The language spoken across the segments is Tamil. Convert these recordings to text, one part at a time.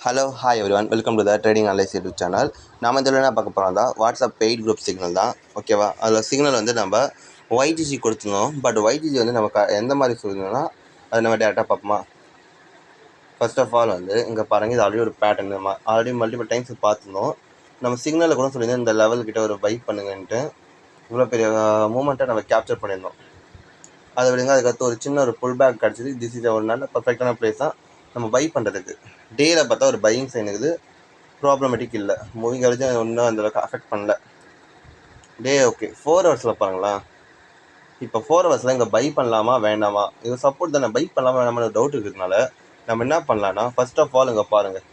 Hello hi everyone, welcome to the trading analyse YouTube channel. நம்ம இதில் என்ன பார்க்க போகிறோம் தான் வாட்ஸ்அப் பெய்ட் குரூப் சிக்னல் தான். ஓகேவா? அதில் சிக்னல் வந்து நம்ம ஒய்டிசி கொடுத்துருந்தோம். பட் ஒய்டிசி வந்து நம்ம எந்த மாதிரி சொல்லியிருந்தோம்னா அது நம்ம டேரெக்டாக பார்ப்போமா. ஃபர்ஸ்ட் ஆஃப் ஆல் வந்து இங்கே பாருங்கள், இது ஆல்ரெடி ஒரு பேட்டர்ன் நம்ம ஆல்ரெடி மல்டிபிள் டைம்ஸ் பார்த்துருந்தோம். நம்ம சிக்னலில் கூட சொல்லியிருந்தோம் இந்த லெவல் கிட்ட ஒரு பை பண்ணுங்கன்ட்டு. இவ்வளோ பெரிய மூமெண்ட்டை நம்ம கேப்சர் பண்ணியிருந்தோம். அதை விடுங்க. அதுக்கடுத்து ஒரு சின்ன ஒரு புல் பேக் கிடச்சிது. திஸ் இஸ் ஒரு நல்ல பர்ஃபெக்டான பிளேஸ் தான் நம்ம பை பண்ணுறதுக்கு. டேயில் பார்த்தா ஒரு பையிங் சைன் இருக்குது. ப்ராப்ளமேட்டிக் இல்லை. மூவிங் அவரேஜும் ஒன்றும் அந்தளவுக்கு அஃபெக்ட் பண்ணல. Day okay. 4 ஹவர்ஸில் பாருங்களா. இப்போ 4 ஹவர்ஸில் இங்கே பை பண்ணலாமா வேண்டாமா, இது சப்போர்ட் தானே. பை பண்ணலாமா வேணாமல் டவுட் இருக்கிறதுனால நம்ம என்ன பண்ணலான்னா, ஃபர்ஸ்ட் ஆஃப் ஆல் இங்கே பாருங்கள்,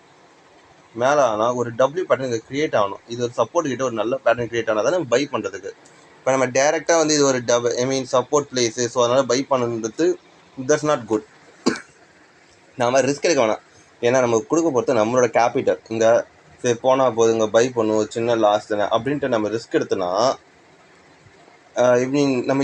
மேலே ஆனால் ஒரு டபிள்யூ பேட்டர்ன் இங்கே க்ரியேட் ஆகணும். இது ஒரு சப்போர்ட் கிட்ட ஒரு நல்ல பேட்டர்ன் க்ரியேட் ஆனால் தானே பை பண்ணுறதுக்கு. இப்போ நம்ம டேரெக்டாக வந்து இது ஒரு சப்போர்ட் பிளேஸு, ஸோ அதனால் பை பண்ணுறது தட்ஸ் நாட் குட். நாம் ரிஸ்க் எடுக்க வேணாம். ஏன்னா நம்ம கொடுக்க பொறுத்து நம்மளோட கேபிட்டல் இங்கே சரி போனால் போது இங்கே பை பண்ணுவோம், சின்ன லாஸ் தானே அப்படின்ட்டு நம்ம ரிஸ்க் எடுத்தோன்னா இப்படி நம்ம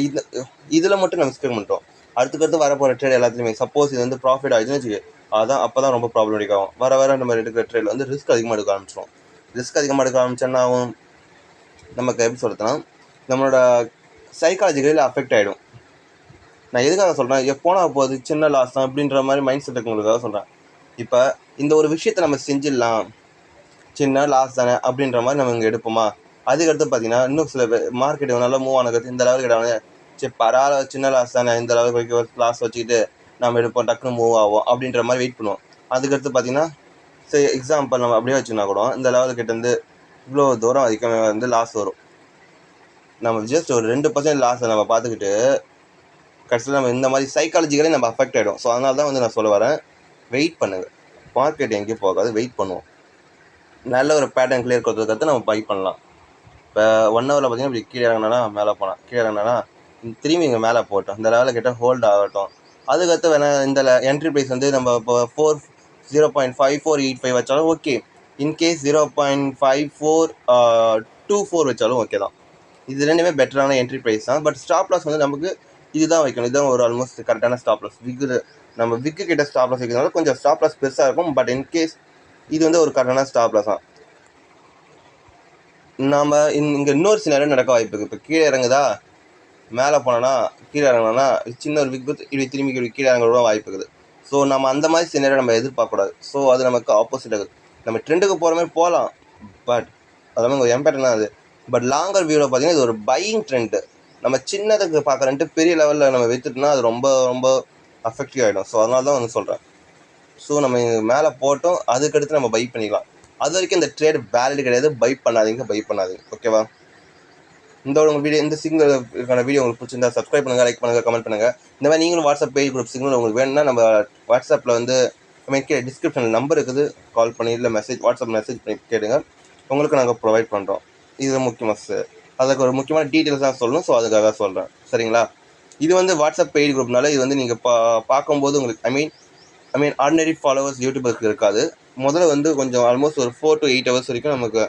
இதில் மட்டும் நம்ம ரிஸ்க் எடுக்க மாட்டோம். அடுத்துக்கடுத்து வரப்போகிற ட்ரேட் எல்லாத்துலேயுமே சப்போஸ் இது வந்து ப்ராஃபிட் ஆகிடுச்சுன்னு வச்சுக்க, அதான் அப்போ தான் ரொம்ப ப்ராப்ளமேட்டிக் ஆகும். வர நம்ம எடுக்கிற ட்ரேடில் வந்து ரிஸ்க் அதிகமாக எடுக்க ஆரம்பிச்சிடும். ரிஸ்க் அதிகமாக எடுக்க ஆரம்பிச்சோன்னா ஆகும், நமக்கு எப்படி சொல்கிறதுனா நம்மளோட சைக்காலஜிக்கலில் அஃபெக்ட் ஆகிடும். நான் எதுக்காக சொல்கிறேன், எப்போனா போகுது சின்ன லாஸ் தான் அப்படின்ற மாதிரி மைண்ட் செட் இருக்குங்களுக்காக சொல்கிறேன். இப்போ இந்த ஒரு விஷயத்தை நம்ம செஞ்சிடலாம், சின்ன லாஸ் தானே அப்படின்ற மாதிரி நம்ம இங்கே எடுப்போமா. அதுக்கடுத்து பார்த்தீங்கன்னா இன்னும் சில பேர் மார்க்கெட் நல்லா மூவ் ஆனது இந்த லெவலுக்கு கிட்ட சரி பரவாயில்ல, சின்ன லாஸ் தானே, இந்த லெவலுக்கு வரைக்கும் லாஸ் வச்சுக்கிட்டு நம்ம எடுப்போம், டக்குன்னு மூவ் ஆகும் அப்படின்ற மாதிரி வெயிட் பண்ணுவோம். அதுக்கடுத்து பார்த்தீங்கன்னா சரி எக்ஸாம்பிள் நம்ம அப்படியே வச்சுன்னா கூட இந்த லெவலுக்கிட்டேருந்து இவ்வளோ தூரம் அதிகமாக வந்து லாஸ் வரும். நம்ம ஜஸ்ட் ஒரு 2% லாஸை நம்ம பார்த்துக்கிட்டு கடைசியில் நம்ம இந்த மாதிரி சைக்காலஜிக்கலே நம்ம அஃபெக்ட் ஆகிடும். ஸோ அதனால தான் வந்து நான் சொல்ல வரேன், வெயிட் பண்ணுங்கள். மார்க்கெட் எங்கேயும் போகாது, வெயிட் பண்ணுவோம். நல்ல ஒரு பேட்டர்ன் கிளியர் கொடுத்ததுக்கு நம்ம பை பண்ணலாம். இப்போ 1 ஹவரில் பார்த்தீங்கன்னா இப்படி கீழே இறங்கினா மேலே போனால், கீழே இறங்கினா திரும்பி இங்கே மேலே போட்டோம், இந்த லெவலில் கிட்ட ஹோல்ட் ஆகட்டும். அதுக்கடுத்து வேணால் இந்த என்ட்ரி ப்ரைஸ் வந்து நம்ம இப்போ 0.5485 வச்சாலும் ஓகே. இன்கேஸ் 0.5424 வச்சாலும் ஓகே தான். இது ரெண்டுமே பெட்டரான என்ட்ரி ப்ரைஸ் தான். பட் ஸ்டாப் லாஸ் வந்து நமக்கு இதுதான் வைக்கணும். இதுதான் ஒரு ஆல்மோஸ்ட் கரெக்டான ஸ்டாப் லாஸ். நம்ம விக்கு கிட்ட ஸ்டாப் லாஸ் வைக்கிறதுனால கொஞ்சம் ஸ்டாப் லாஸ் பெருசாக இருக்கும். பட் இன்கேஸ் இது வந்து ஒரு கரெக்டான ஸ்டாப் லாஸ் தான். நாம் இங்கே இன்னொரு சினாரியோ நடக்க வாய்ப்பு இருக்குது. இப்போ கீழே இறங்குதா, மேலே போனோன்னா கீழே இறங்கினோன்னா சின்ன ஒரு விக் இப்படி திரும்பி கீழே இறங்க வாய்ப்பு இருக்குது. ஸோ நம்ம அந்த மாதிரி சினாரியோ நம்ம எதிர்பார்க்கக்கூடாது. ஸோ அது நமக்கு ஆப்போசிட் ஆகுது. நம்ம ட்ரெண்டுக்கு போகிற மாதிரி போகலாம், பட் அது மாதிரி ஒரு எம்பேட்டர் தான் அது. பட் லாங்கர் வியூவில் பார்த்தீங்கன்னா இது ஒரு பையிங் ட்ரெண்டு. நம்ம சின்னதுக்கு பார்க்குறேன்ட்டு பெரிய லெவலில் நம்ம விற்றுட்டோம்னா அது ரொம்ப ரொம்ப அஃபெக்டிவ் ஆகிடும். ஸோ அதனால தான் வந்து சொல்கிறேன். ஸோ நம்ம மேலே போட்டோம், அதுக்கடுத்து நம்ம பை பண்ணிக்கலாம். அது வரைக்கும் இந்த ட்ரேட் வேலிட் கிடையாது. பை பண்ணாதீங்க. ஓகேவா? இந்த சிக்னலுக்கான வீடியோ உங்களுக்கு பிடிச்சிருந்தா சப்ஸ்கிரைப் பண்ணுங்கள், லைக் பண்ணுங்கள், கமெண்ட் பண்ணுங்கள். இந்த மாதிரி நீங்களும் வாட்ஸ்அப் பெய்ட் குரூப் சிக்னல் உங்களுக்கு வேணும்னா நம்ம வாட்ஸ்அப்பில் வந்து டிஸ்கிரிப்ஷனில் நம்பர் இருக்குது, கால் பண்ணி இல்லை வாட்ஸ்அப் மெசேஜ் பண்ணி கேளுங்க. உங்களுக்கு நாங்கள் ப்ரொவைட் பண்ணுறோம். இது முக்கியமாக அதுக்கு ஒரு முக்கியமான டீட்டெயில்ஸ் தான் சொல்லணும். ஸோ அதுக்காக சொல்கிறேன், சரிங்களா? இது வந்து வாட்ஸ்அப் பெய்ட் குரூப்னால இது வந்து நீங்கள் பார்க்கும்போது உங்களுக்கு ஐ மீன் ஆர்டினரி ஃபாலோவர்ஸ் யூடியூபர்ஸ்க்கு இருக்காது. முதல்ல வந்து கொஞ்சம் ஆல்மோஸ்ட் ஒரு 4 to 8 ஹவர்ஸ் வரைக்கும் நமக்கு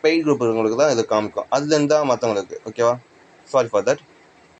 பெய்ட் குரூப் இருக்கவங்களுக்கு தான் இது காமிக்கும். அதுலேருந்து தான் மற்றவங்களுக்கு. ஓகேவா? Sorry for that.